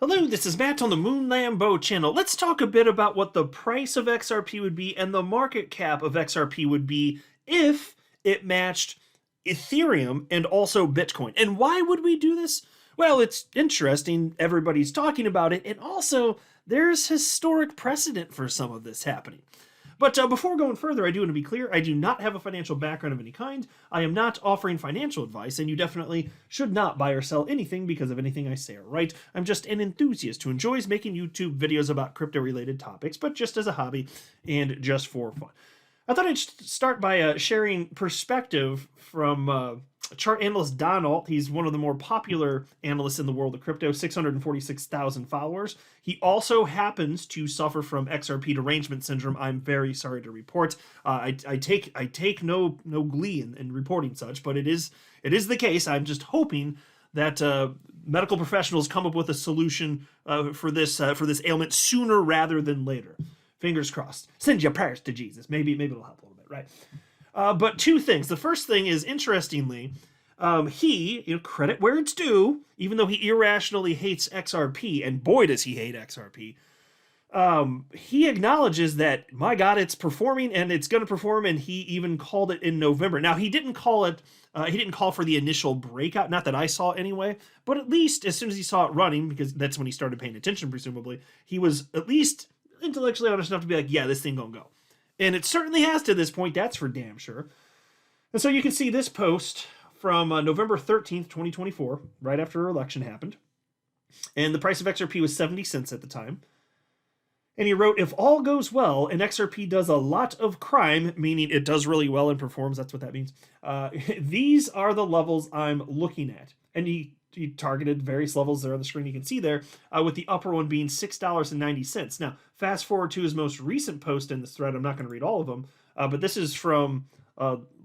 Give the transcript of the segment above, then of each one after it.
Hello, this is Matt on the Moon Lambo channel. Let's talk a bit about what the price of XRP would be and the market cap of XRP would be if it matched Ethereum and also Bitcoin. And why would we do this? Well, it's interesting. Everybody's talking about it. And also, there's historic precedent for some of this happening. But before going further, I do want to be clear, I do not have a financial background of any kind. I am not offering financial advice, and you definitely should not buy or sell anything because of anything I say or write. I'm just an enthusiast who enjoys making YouTube videos about crypto-related topics, but just as a hobby and just for fun. I thought I'd start by sharing perspective from chart analyst Donald. He's one of the more popular analysts in the world of crypto, 646,000 followers. He also happens to suffer from XRP derangement syndrome. I'm very sorry to report. I take no glee in reporting such, but it is the case. I'm just hoping that medical professionals come up with a solution for this ailment sooner rather than later. Fingers crossed. Send your prayers to Jesus. Maybe it'll help a little bit, right? But two things. The first thing is, interestingly, he, credit where it's due, even though he irrationally hates XRP, and boy does he hate XRP, he acknowledges that, my God, it's performing and it's going to perform, and he even called it in November. Now, he didn't call for the initial breakout, not that I saw anyway, but at least as soon as he saw it running, because that's when he started paying attention, presumably, he was at least intellectually honest enough to be like, yeah, this thing gonna go. And it certainly has to this point, that's for damn sure. And so you can see this post from November 13th, 2024, right after our election happened. And the price of XRP was 70 cents at the time. And he wrote, if all goes well and XRP does a lot of crime, meaning it does really well and performs, that's what that means, these are the levels I'm looking at. And he targeted various levels there on the screen you can see there, with the upper one being $6.90. Now, fast forward to his most recent post in this thread. I'm not going to read all of them, but this is from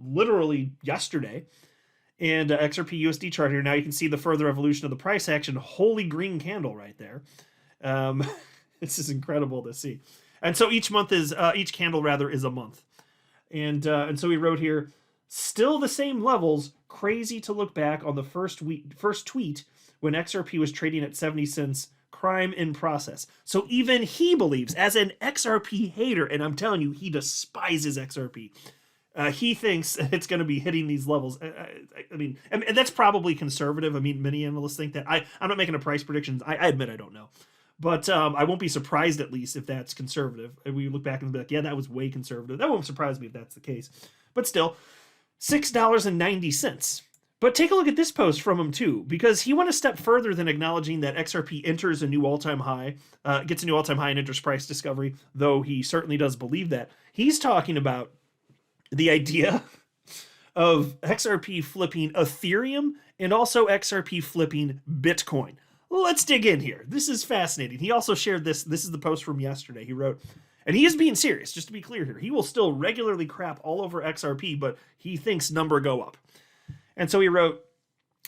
literally yesterday. And XRP USD chart here. Now you can see the further evolution of the price action. Holy green candle right there. This is incredible to see. And so each candle rather is a month. And so he wrote here, still the same levels. Crazy to look back on the first tweet when XRP was trading at 70 cents. Crime in process. So even he believes, as an XRP hater, and I'm telling you, he despises XRP. He thinks it's going to be hitting these levels. I mean, and that's probably conservative. I mean, many analysts think that. I'm not making a price prediction. I admit I don't know. But I won't be surprised, at least, if that's conservative. If we look back and be like, yeah, that was way conservative. That won't surprise me if that's the case. But still, $6.90. But take a look at this post from him too, because he went a step further than acknowledging that XRP enters a new all-time high, gets a new all-time high in interest price discovery, though he certainly does believe that. He's talking about the idea of XRP flipping Ethereum and also XRP flipping Bitcoin. Let's dig in here. This is fascinating. He also shared this. This is the post from yesterday. He wrote, and he is being serious, just to be clear here. He will still regularly crap all over XRP, but he thinks number go up. And so he wrote,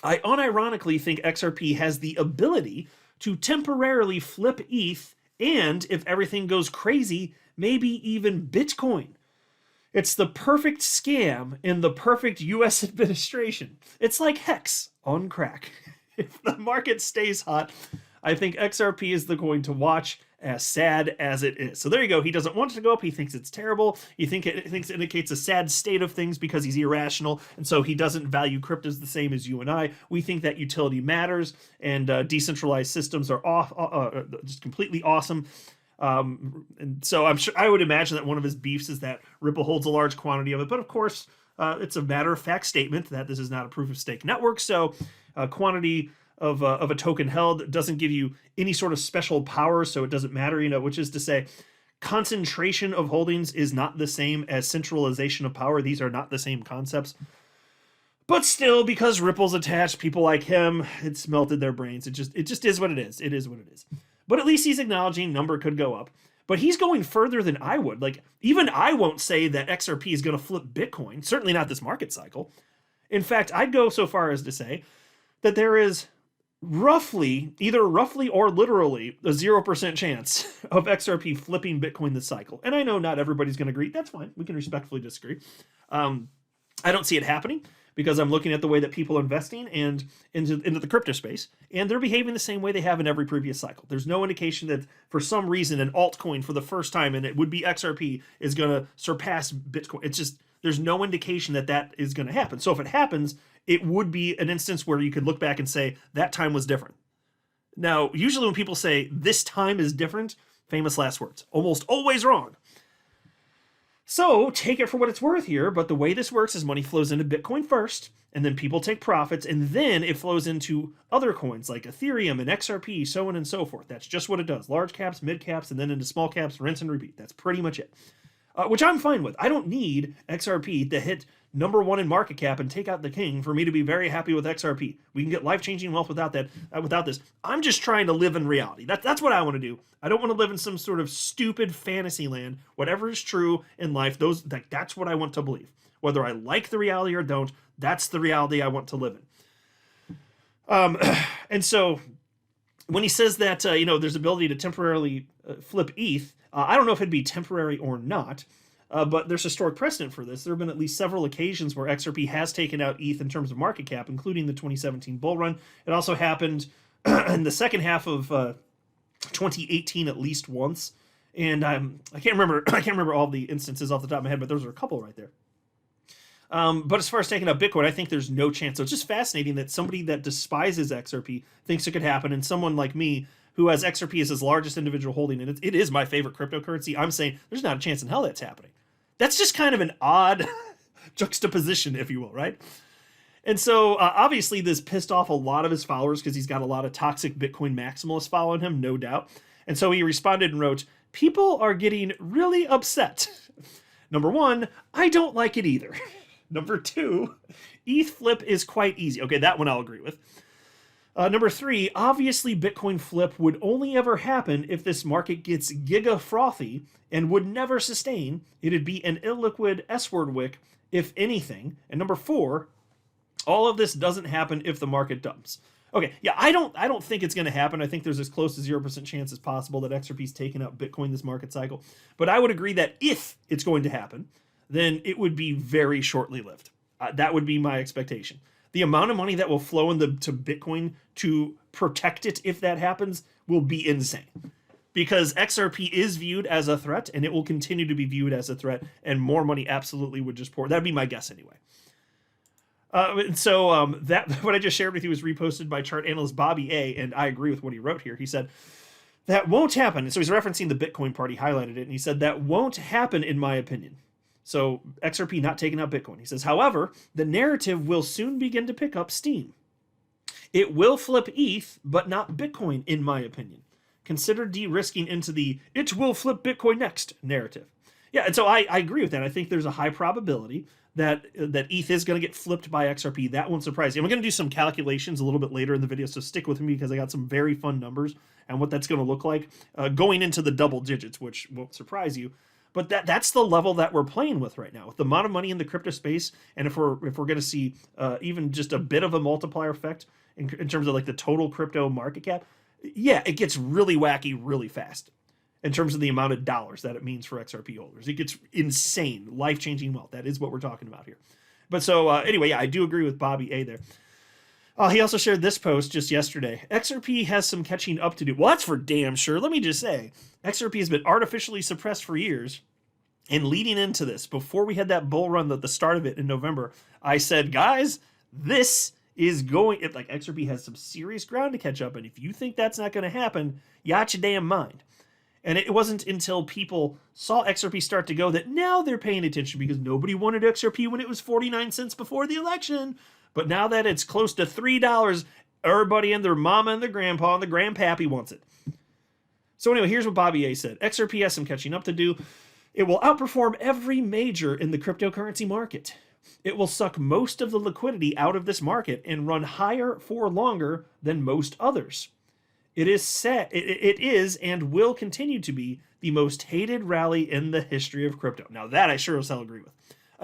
I unironically think XRP has the ability to temporarily flip ETH and, if everything goes crazy, maybe even Bitcoin. It's the perfect scam in the perfect US administration. It's like Hex on crack. If the market stays hot, I think XRP is the coin to watch, as sad as it is. So there you go. He doesn't want it to go up. He thinks it's terrible. He thinks it indicates a sad state of things because he's irrational, and so he doesn't value cryptos the same as you and I. We think that utility matters, and decentralized systems are just completely awesome. And so I would imagine that one of his beefs is that Ripple holds a large quantity of it. But of course, it's a matter-of-fact statement that this is not a proof-of-stake network. So quantity of a token held doesn't give you any sort of special power, so it doesn't matter, which is to say concentration of holdings is not the same as centralization of power. These are not the same concepts. But still, because Ripple's attached, people like him, it's melted their brains. It just is what it is. It is what it is. But at least he's acknowledging number could go up. But he's going further than I would. Like, even I won't say that XRP is going to flip Bitcoin. Certainly not this market cycle. In fact, I'd go so far as to say that there is either roughly or literally, a 0% chance of XRP flipping Bitcoin this cycle. And I know not everybody's going to agree. That's fine. We can respectfully disagree. I don't see it happening. because I'm looking at the way that people are investing and into the crypto space, and they're behaving the same way they have in every previous cycle. There's no indication that for some reason an altcoin for the first time, and it would be XRP, is going to surpass Bitcoin. It's just, there's no indication that that is going to happen. So if it happens, it would be an instance where you could look back and say that time was different. Now, usually when people say this time is different, famous last words, almost always wrong. So take it for what it's worth here, but the way this works is money flows into Bitcoin first, and then people take profits, and then it flows into other coins like Ethereum and XRP, so on and so forth. That's just what it does. Large caps, mid caps, and then into small caps, rinse and repeat. That's pretty much it. Which I'm fine with. I don't need XRP to hit #1 in market cap and take out the king for me to be very happy with XRP. We can get life-changing wealth without that. Without this, I'm just trying to live in reality. That's what I want to do. I don't want to live in some sort of stupid fantasy land. Whatever is true in life, that's what I want to believe. Whether I like the reality or don't, that's the reality I want to live in. And so when he says that there's ability to temporarily flip ETH, I don't know if it'd be temporary or not, but there's historic precedent for this. There have been at least several occasions where XRP has taken out ETH in terms of market cap, including the 2017 bull run. It also happened in the second half of 2018 at least once, and I can't remember all the instances off the top of my head, but those are a couple right there. But as far as taking out Bitcoin, I think there's no chance. So it's just fascinating that somebody that despises XRP thinks it could happen, and someone like me who has XRP as his largest individual holding, and it is my favorite cryptocurrency, I'm saying there's not a chance in hell that's happening. That's just kind of an odd juxtaposition, if you will, right? And so obviously this pissed off a lot of his followers because he's got a lot of toxic Bitcoin maximalists following him, no doubt. And so he responded and wrote, "People are getting really upset. #1, I don't like it either. #2, ETH flip is quite easy." Okay, that one I'll agree with. #3, obviously Bitcoin flip would only ever happen if this market gets giga frothy and would never sustain. It'd be an illiquid S-word wick, if anything. And #4, all of this doesn't happen if the market dumps. Okay, yeah, I don't think it's going to happen. I think there's as close to 0% chance as possible that XRP's taken out Bitcoin this market cycle. But I would agree that if it's going to happen, then it would be very shortly lived. That would be my expectation. The amount of money that will flow to Bitcoin to protect it if that happens will be insane. Because XRP is viewed as a threat, and it will continue to be viewed as a threat, and more money absolutely would just pour. That'd be my guess anyway. And so that what I just shared with you was reposted by chart analyst Bobby A, and I agree with what he wrote here. He said, "That won't happen." And so he's referencing the Bitcoin part. He highlighted it, and he said, "That won't happen in my opinion." So XRP not taking out Bitcoin. He says, "However, the narrative will soon begin to pick up steam. It will flip ETH, but not Bitcoin, in my opinion. Consider de-risking into the 'it will flip Bitcoin next' narrative." Yeah, and so I agree with that. I think there's a high probability that ETH is going to get flipped by XRP. That won't surprise you. I'm going to do some calculations a little bit later in the video, so stick with me because I got some very fun numbers and what that's going to look like going into the double digits, which won't surprise you. But that's the level that we're playing with right now, with the amount of money in the crypto space, and if we're going to see even just a bit of a multiplier effect in terms of like the total crypto market cap, yeah, it gets really wacky really fast in terms of the amount of dollars that it means for XRP holders. It gets insane, life-changing wealth. That is what we're talking about here. But so anyway, yeah, I do agree with Bobby A there. He also shared this post just yesterday. "XRP has some catching up to do." Well, that's for damn sure. Let me just say, XRP has been artificially suppressed for years. And leading into this, before we had that bull run at the start of it in November, I said, guys, this is going, like XRP has some serious ground to catch up. And if you think that's not going to happen, you out your damn mind. And it wasn't until people saw XRP start to go that now they're paying attention, because nobody wanted XRP when it was 49 cents before the election. But now that it's close to $3, everybody and their mama and their grandpa and the grandpappy wants it. So anyway, here's what Bobby A said. "XRP has some catching up to do. It will outperform every major in the cryptocurrency market. It will suck most of the liquidity out of this market and run higher for longer than most others. It is and will continue to be the most hated rally in the history of crypto." Now that I sure as hell agree with.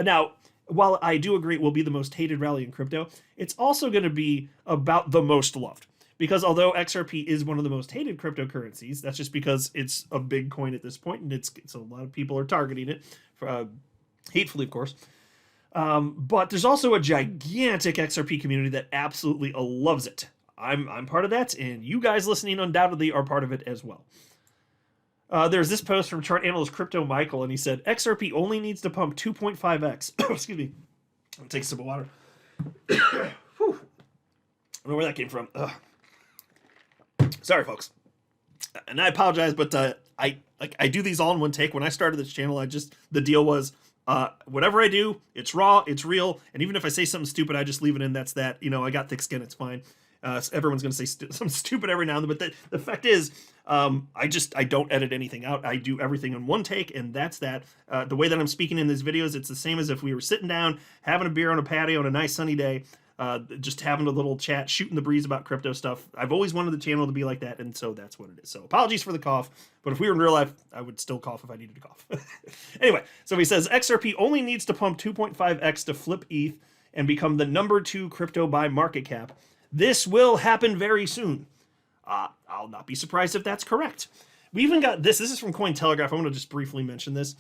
Now, while I do agree it will be the most hated rally in crypto, it's also going to be about the most loved. Because although XRP is one of the most hated cryptocurrencies, that's just because it's a big coin at this point, and it's a lot of people are targeting it, hatefully, of course. But there's also a gigantic XRP community that absolutely loves it. I'm part of that, and you guys listening undoubtedly are part of it as well. There's this post from chart analyst Crypto Michael, and he said XRP only needs to pump 2.5x. Excuse me. I'll take a sip of water. Whew. I don't know where that came from. Ugh. Sorry, folks. And I apologize, but I do these all in one take. When I started this channel, the deal was whatever I do, it's raw, it's real, and even if I say something stupid, I just leave it in. That's that. You know, I got thick skin. It's fine. Everyone's going to say something stupid every now and then, but the fact is, I don't edit anything out. I do everything in one take, and that's that. The way that I'm speaking in these videos, it's the same as if we were sitting down, having a beer on a patio on a nice sunny day, just having a little chat, shooting the breeze about crypto stuff. I've always wanted the channel to be like that, and so that's what it is. So apologies for the cough, but if we were in real life, I would still cough if I needed to cough. Anyway, so he says XRP only needs to pump 2.5x to flip ETH and become the #2 crypto by market cap. This will happen very soon. I'll not be surprised if that's correct. We even got this. This is from Cointelegraph. I want to just briefly mention this.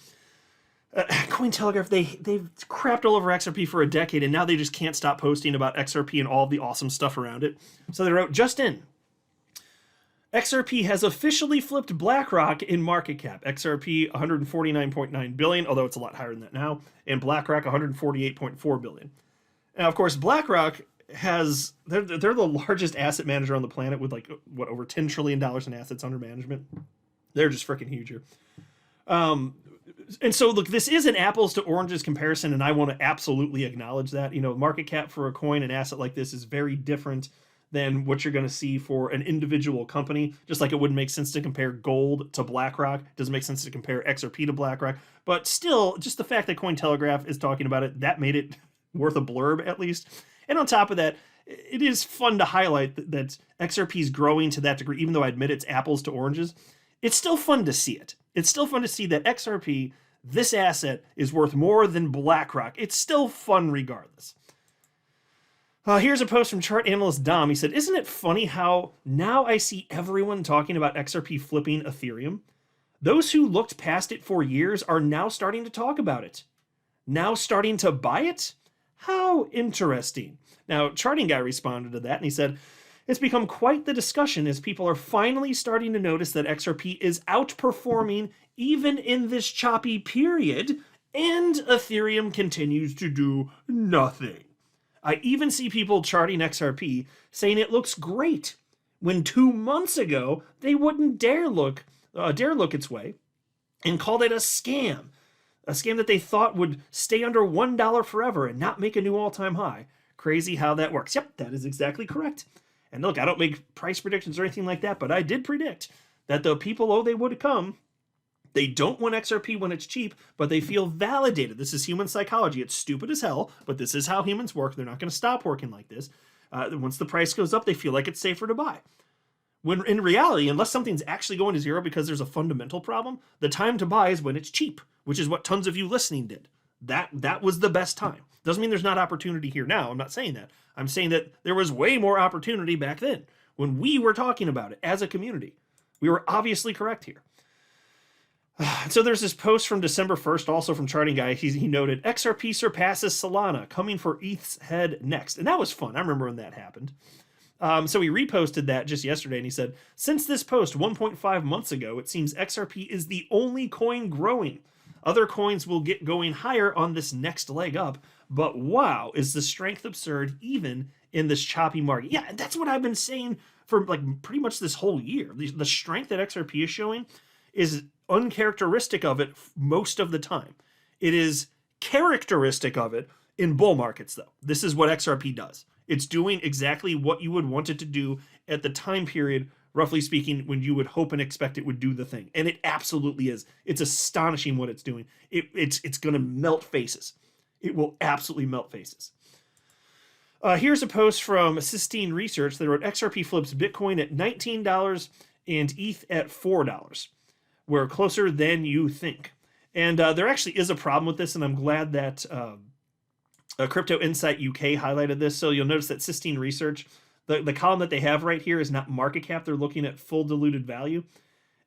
Cointelegraph, they've crapped all over XRP for a decade, and now they just can't stop posting about XRP and all the awesome stuff around it. So they wrote, just in. XRP has officially flipped BlackRock in market cap. XRP 149.9 billion, although it's a lot higher than that now, and BlackRock 148.4 billion. Now, of course, BlackRock they're the largest asset manager on the planet with over $10 trillion in assets under management. They're just freaking huge here. And so look, this is an apples to oranges comparison, and I want to absolutely acknowledge that. You know, market cap for a coin, an asset like this is very different than what you're going to see for an individual company. Just like it wouldn't make sense to compare gold to BlackRock, it doesn't make sense to compare XRP to BlackRock. But still, just the fact that Cointelegraph is talking about it, that made it worth a blurb at least. And on top of that, it is fun to highlight that XRP is growing to that degree, even though I admit it's apples to oranges. It's still fun to see it. It's still fun to see that XRP, this asset, is worth more than BlackRock. It's still fun regardless. Here's a post from chart analyst Dom. He said, isn't it funny how now I see everyone talking about XRP flipping Ethereum? Those who looked past it for years are now starting to talk about it. Now starting to buy it? How interesting. Now, Charting Guy responded to that, and he said, it's become quite the discussion as people are finally starting to notice that XRP is outperforming even in this choppy period, and Ethereum continues to do nothing. I even see people charting XRP saying it looks great, when 2 months ago they wouldn't dare look its way and called it a scam. A scam that they thought would stay under $1 forever and not make a new all-time high. Crazy how that works. Yep, that is exactly correct. And look, I don't make price predictions or anything like that, but I did predict that the people, they would come. They don't want XRP when it's cheap, but they feel validated. This is human psychology. It's stupid as hell, but this is how humans work. They're not going to stop working like this. Once the price goes up, they feel like it's safer to buy. When in reality, unless something's actually going to zero because there's a fundamental problem, the time to buy is when it's cheap, which is what tons of you listening did. That was the best time. Doesn't mean there's not opportunity here now. I'm not saying that. I'm saying that there was way more opportunity back then when we were talking about it as a community. We were obviously correct here. So there's this post from December 1st, also from Charting Guy. He noted, XRP surpasses Solana, coming for ETH's head next. And that was fun. I remember when that happened. So he reposted that just yesterday, and he said, since this post 1.5 months ago, it seems XRP is the only coin growing. Other coins will get going higher on this next leg up, but wow, is the strength absurd even in this choppy market? Yeah, and that's what I've been saying for pretty much this whole year. The strength that XRP is showing is uncharacteristic of it most of the time. It is characteristic of it in bull markets, though. This is what XRP does. It's doing exactly what you would want it to do at the time period, roughly speaking, when you would hope and expect it would do the thing. And it absolutely is. It's astonishing what it's doing. It's going to melt faces. It will absolutely melt faces. Here's a post from Sistine Research that wrote, XRP flips Bitcoin at $19 and ETH at $4. We're closer than you think. And there actually is a problem with this, and I'm glad that Crypto Insight UK highlighted this. So you'll notice that Sistine Research, the column that they have right here is not market cap. They're looking at full diluted value.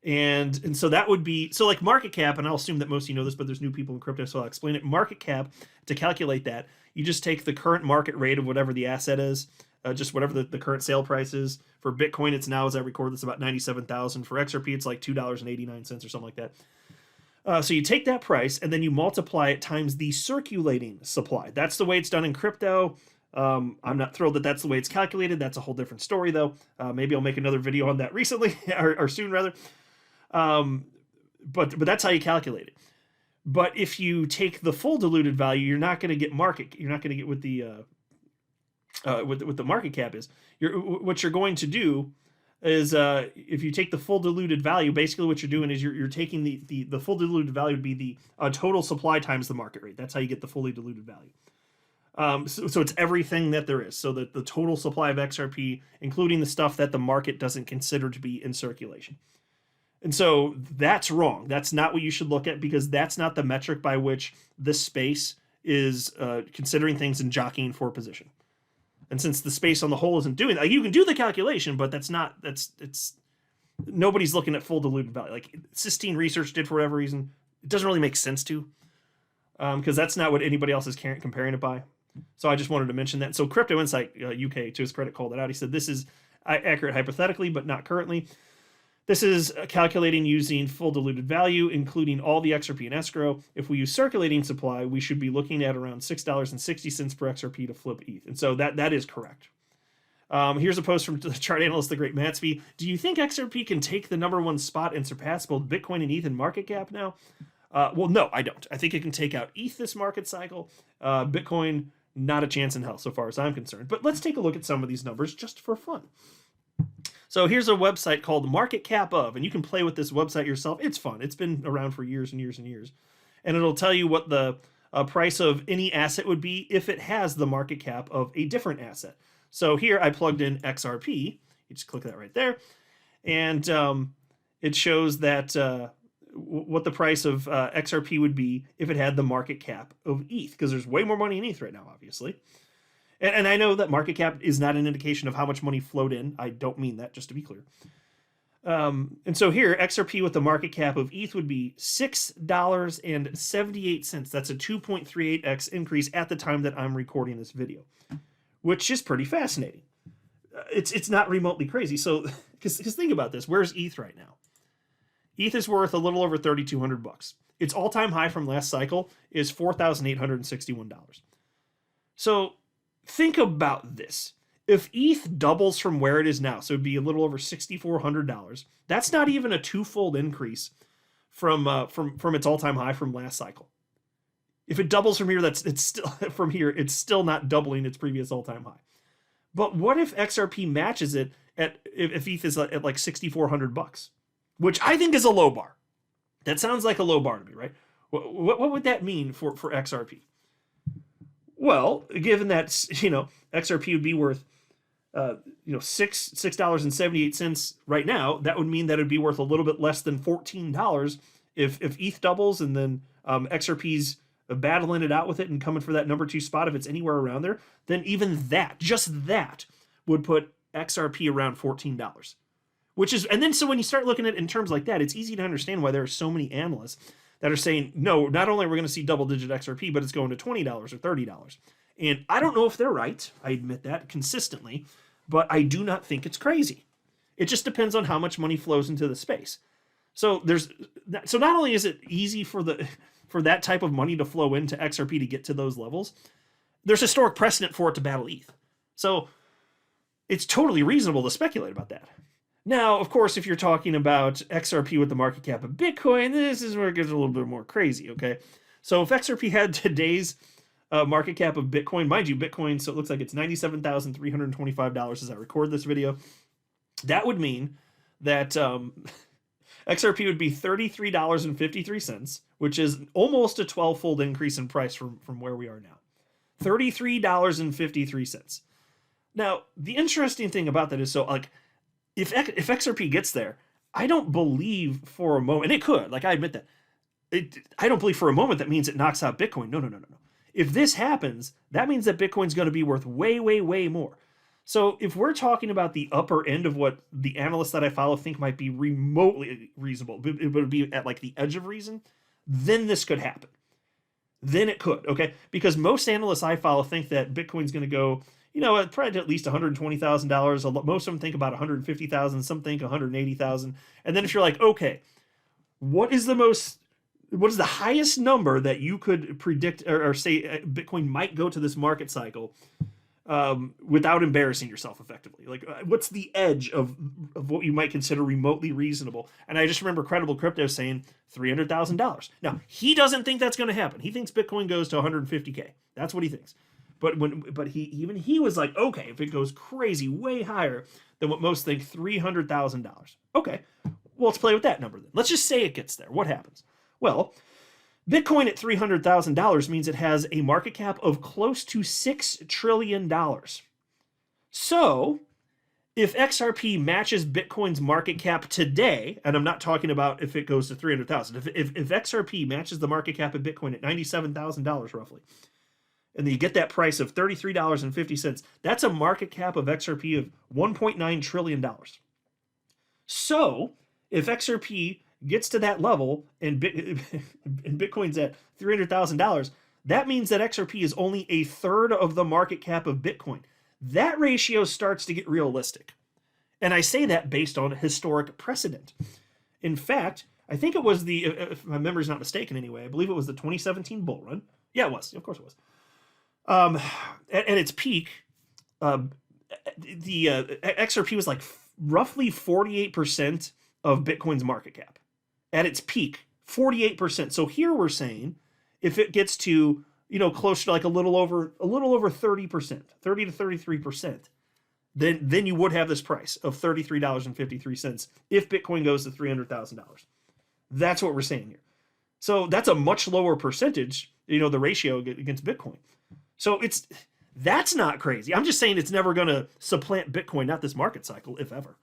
And so that would be, so like market cap, and I'll assume that most of you know this, but there's new people in crypto, so I'll explain it. Market cap, to calculate that, you just take the current market rate of whatever the asset is, just whatever the current sale price is. For Bitcoin, it's now, as I record this, about 97,000. For XRP, it's like $2.89 or something like that. So you take that price and then you multiply it times the circulating supply. That's the way it's done in crypto. I'm not thrilled that that's the way it's calculated. That's a whole different story, though. Maybe I'll make another video on that recently, or soon rather. But that's how you calculate it. But if you take the full diluted value, you're not going to get market. You're not going to get what the market cap is. What you're going to do is, if you take the full diluted value, basically what you're doing is you're taking the full diluted value would be the total supply times the market rate. That's how you get the fully diluted value. So it's everything that there is. So that the total supply of XRP, including the stuff that the market doesn't consider to be in circulation. And so that's wrong. That's not what you should look at, because that's not the metric by which this space is considering things and jockeying for position. And since the space on the whole isn't doing that, you can do the calculation, but it's nobody's looking at full diluted value. Like Sistine Research did for whatever reason. It doesn't really make sense to, because that's not what anybody else is comparing it by. So I just wanted to mention that. So Crypto Insight UK, to his credit, called it out. He said this is accurate hypothetically, but not currently. This is calculating using full diluted value, including all the XRP and escrow. If we use circulating supply, we should be looking at around $6.60 per XRP to flip ETH. And so that is correct. Here's a post from the chart analyst, the great Matsby. Do you think XRP can take the #1 spot and surpass both Bitcoin and ETH in market cap now? Well, no, I don't. I think it can take out ETH this market cycle. Bitcoin, not a chance in hell so far as I'm concerned. But let's take a look at some of these numbers just for fun. So here's a website called Market Cap Of, and you can play with this website yourself. It's fun. It's been around for years and years and years. And it'll tell you what the price of any asset would be if it has the market cap of a different asset. So here I plugged in XRP. You just click that right there. And it shows that what the price of XRP would be if it had the market cap of ETH, because there's way more money in ETH right now, obviously. And I know that market cap is not an indication of how much money flowed in. I don't mean that, just to be clear. And so here, XRP with the market cap of ETH would be $6.78. That's a 2.38x increase at the time that I'm recording this video, which is pretty fascinating. It's not remotely crazy. So, because think about this, where's ETH right now? ETH is worth a little over $3,200. Its all-time high from last cycle is $4,861. So think about this. If ETH doubles from where it is now, so it'd be a little over $6,400. That's not even a twofold increase from its all-time high from last cycle. If it doubles from here, it's still not doubling its previous all-time high. But what if XRP matches it if ETH is at like $6,400, which I think is a low bar. That sounds like a low bar to me, right? What would that mean for XRP? Well, given that, XRP would be worth, $6.78 right now, that would mean that it'd be worth a little bit less than $14 if ETH doubles, and then XRP's battling it out with it and coming for that #2 spot. If it's anywhere around there, then even that, just that, would put XRP around $14. So when you start looking at it in terms like that, it's easy to understand why there are so many analysts that are saying, no, not only are we going to see double-digit XRP, but it's going to $20 or $30. And I don't know if they're right. I admit that consistently, but I do not think it's crazy. It just depends on how much money flows into the space. So not only is it easy for that type of money to flow into XRP to get to those levels, there's historic precedent for it to battle ETH. So it's totally reasonable to speculate about that. Now, of course, if you're talking about XRP with the market cap of Bitcoin, this is where it gets a little bit more crazy, okay? So if XRP had today's market cap of Bitcoin, mind you, Bitcoin, so it looks like it's $97,325 as I record this video, that would mean that XRP would be $33.53, which is almost a 12-fold increase in price from where we are now. $33.53. Now, the interesting thing about that is, if XRP gets there, I don't believe for a moment, and it could, I admit that, I don't believe for a moment that means it knocks out Bitcoin. No. If this happens, that means that Bitcoin's going to be worth way, way, way more. So if we're talking about the upper end of what the analysts that I follow think might be remotely reasonable, it would be at like the edge of reason, then this could happen. Then it could, okay? Because most analysts I follow think that Bitcoin's going to go, probably to at least $120,000. Most of them think about 150,000. Some think 180,000. And then if you're like, okay, what is the highest number that you could predict or say Bitcoin might go to this market cycle without embarrassing yourself effectively? Like, what's the edge of what you might consider remotely reasonable? And I just remember Credible Crypto saying $300,000. Now, he doesn't think that's going to happen. He thinks Bitcoin goes to 150K. That's what he thinks. But he was like, okay, if it goes crazy, way higher than what most think, $300,000. Okay, well, let's play with that number then. Let's just say it gets there. What happens? Well, Bitcoin at $300,000 means it has a market cap of close to $6 trillion. So, if XRP matches Bitcoin's market cap today, and I'm not talking about if it goes to 300,000, if XRP matches the market cap of Bitcoin at $97,000 roughly, and then you get that price of $33.50, that's a market cap of XRP of $1.9 trillion. So, if XRP gets to that level and Bitcoin's at $300,000, that means that XRP is only a third of the market cap of Bitcoin. That ratio starts to get realistic. And I say that based on historic precedent. In fact, I think it was if my memory's not mistaken anyway, I believe it was the 2017 bull run. Yeah, it was. Of course it was. At its peak, the XRP was like roughly 48% of Bitcoin's market cap. At its peak, 48%. So here we're saying if it gets to, closer to like a little over 30%, 30 to 33%, then you would have this price of $33.53 if Bitcoin goes to $300,000. That's what we're saying here. So that's a much lower percentage, the ratio against Bitcoin. So that's not crazy. I'm just saying it's never going to supplant Bitcoin, not this market cycle, if ever.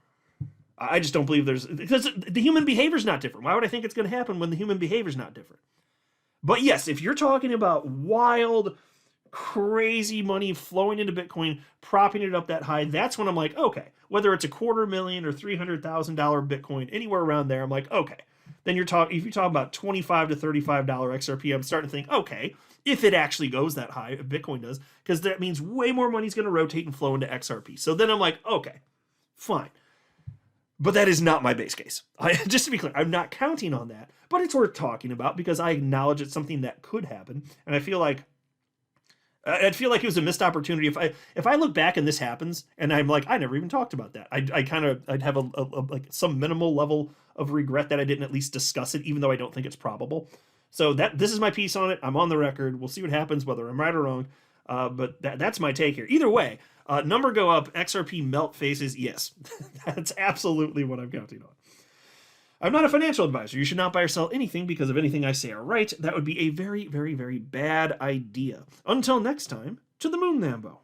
I just don't believe because the human behavior is not different. Why would I think it's going to happen when the human behavior is not different? But yes, if you're talking about wild, crazy money flowing into Bitcoin, propping it up that high, that's when I'm like, okay, whether it's $250,000 or $300,000 Bitcoin, anywhere around there, I'm like, okay. Then if you talk about $25 to $35 XRP, I'm starting to think, okay, if it actually goes that high, if Bitcoin does, because that means way more money is going to rotate and flow into XRP. So then I'm like, okay, fine. But that is not my base case. Just to be clear, I'm not counting on that, but it's worth talking about because I acknowledge it's something that could happen, and I'd feel like it was a missed opportunity if I look back and this happens, and I'm like, I never even talked about that. I'd have like some minimal level of regret that I didn't at least discuss it, even though I don't think it's probable. So this is my piece on it. I'm on the record. We'll see what happens, whether I'm right or wrong. But that's my take here. Either way, number go up, XRP melt faces, yes. That's absolutely what I'm counting on. I'm not a financial advisor. You should not buy or sell anything because of anything I say or write. That would be a very, very, very bad idea. Until next time, to the moon, Lambo.